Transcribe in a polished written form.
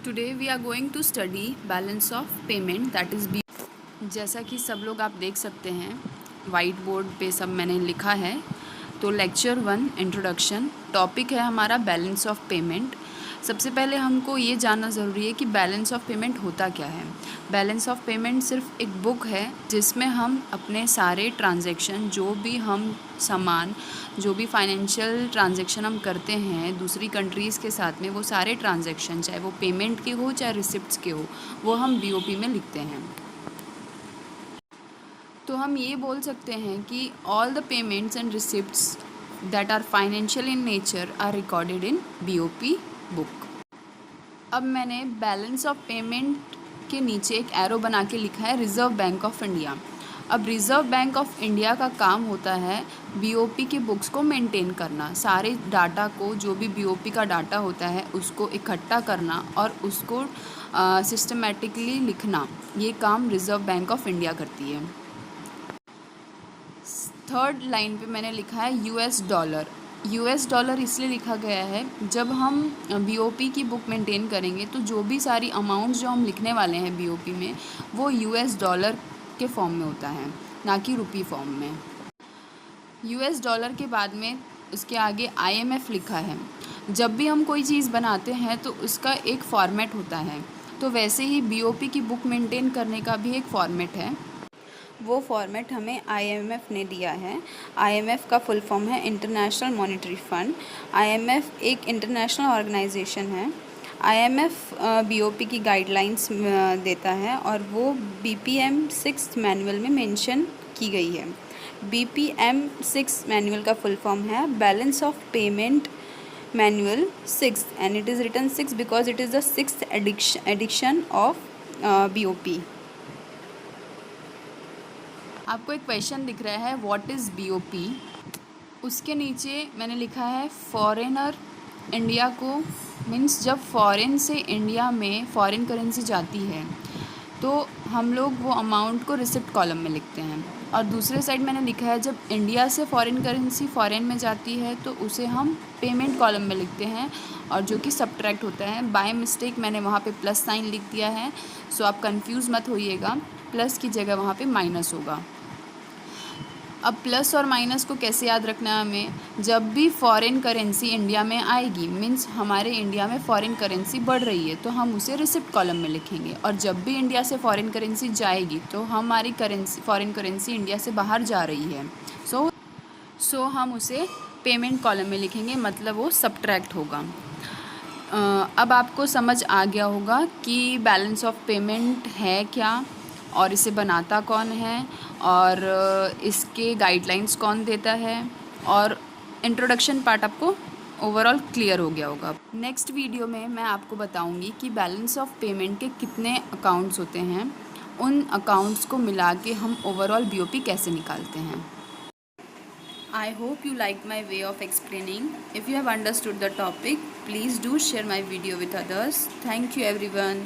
Today we are going to study balance of payment, that is B। जैसा कि सब लोग आप देख सकते हैं वाइट बोर्ड पे सब मैंने लिखा है। तो लेक्चर 1 इंट्रोडक्शन टॉपिक है हमारा बैलेंस ऑफ पेमेंट। सबसे पहले हमको ये जानना ज़रूरी है कि बैलेंस ऑफ पेमेंट होता क्या है। बैलेंस ऑफ पेमेंट सिर्फ एक बुक है जिसमें हम अपने सारे ट्रांजैक्शन, जो भी हम सामान, जो भी फाइनेंशियल ट्रांजैक्शन हम करते हैं दूसरी कंट्रीज़ के साथ में, वो सारे ट्रांजैक्शन चाहे वो पेमेंट के हो चाहे रिसिप्ट्स के हो, वो हम BOP में लिखते हैं। तो हम ये बोल सकते हैं कि all the payments and receipts that are financial in nature are recorded in BOP book. अब मैंने बैलेंस ऑफ पेमेंट के नीचे एक एरो बना के लिखा है रिज़र्व बैंक ऑफ इंडिया। अब रिज़र्व बैंक ऑफ इंडिया का काम होता है BOP की बुक्स को मेंटेन करना, सारे डाटा को, जो भी BOP का डाटा होता है उसको इकट्ठा करना और उसको सिस्टमेटिकली लिखना। ये काम रिज़र्व बैंक ऑफ इंडिया करती है। थर्ड लाइन पे मैंने लिखा है US डॉलर। US डॉलर इसलिए लिखा गया है, जब हम BOP की बुक मेंटेन करेंगे तो जो भी सारी अमाउंट जो हम लिखने वाले हैं BOP में, वो US डॉलर के फॉर्म में होता है, ना कि रुपी फॉर्म में। US डॉलर के बाद में उसके आगे IMF लिखा है। जब भी हम कोई चीज़ बनाते हैं तो उसका एक फॉर्मेट होता है, तो वैसे ही BOP की बुक मेंटेन करने का भी एक फॉर्मेट है। वो फॉर्मेट हमें IMF ने दिया है। IMF का फुल फॉर्म है इंटरनेशनल मॉनेटरी फंड। IMF एक इंटरनेशनल ऑर्गेनाइजेशन है। IMF BOP की गाइडलाइंस देता है और वो BPM 6 मैनुअल में मेंशन की गई है। BPM 6 मैनुअल का फुल फॉर्म है balance of payment manual 6 and it is written 6 because it is the 6th edition of BOP। आपको एक क्वेश्चन दिख रहा है व्हाट इज़ BOP। उसके नीचे मैंने लिखा है फॉरेनर इंडिया को, मीन्स जब फॉरेन से इंडिया में फॉरेन करेंसी जाती है तो हम लोग वो अमाउंट को रिसिप्ट कॉलम में लिखते हैं। और दूसरे साइड मैंने लिखा है जब इंडिया से फॉरेन करेंसी फॉरेन में जाती है तो उसे हम पेमेंट कॉलम में लिखते हैं, और जो कि सब्ट्रैक्ट होता है। बाय मिस्टेक मैंने वहाँ पे प्लस साइन लिख दिया है, सो आप कंफ्यूज मत होइएगा, प्लस की जगह वहाँ पे माइनस होगा। अब प्लस और माइनस को कैसे याद रखना है हमें, जब भी फॉरेन करेंसी इंडिया में आएगी, मीन्स हमारे इंडिया में फॉरेन करेंसी बढ़ रही है, तो हम उसे रिसिप्ट कॉलम में लिखेंगे। और जब भी इंडिया से फॉरेन करेंसी जाएगी तो हमारी फॉरेन करेंसी इंडिया से बाहर जा रही है, सो हम उसे पेमेंट कॉलम में लिखेंगे, मतलब वो सब्ट्रैक्ट होगा। अब आपको समझ आ गया होगा कि बैलेंस ऑफ पेमेंट है क्या और इसे बनाता कौन है और इसके गाइडलाइंस कौन देता है, और इंट्रोडक्शन पार्ट आपको ओवरऑल क्लियर हो गया होगा। नेक्स्ट वीडियो में मैं आपको बताऊंगी कि बैलेंस ऑफ पेमेंट के कितने अकाउंट्स होते हैं, उन अकाउंट्स को मिला के हम ओवरऑल BOP कैसे निकालते हैं। I hope you liked my way of explaining. If you have understood the topic, please do share my video with others. Thank you everyone.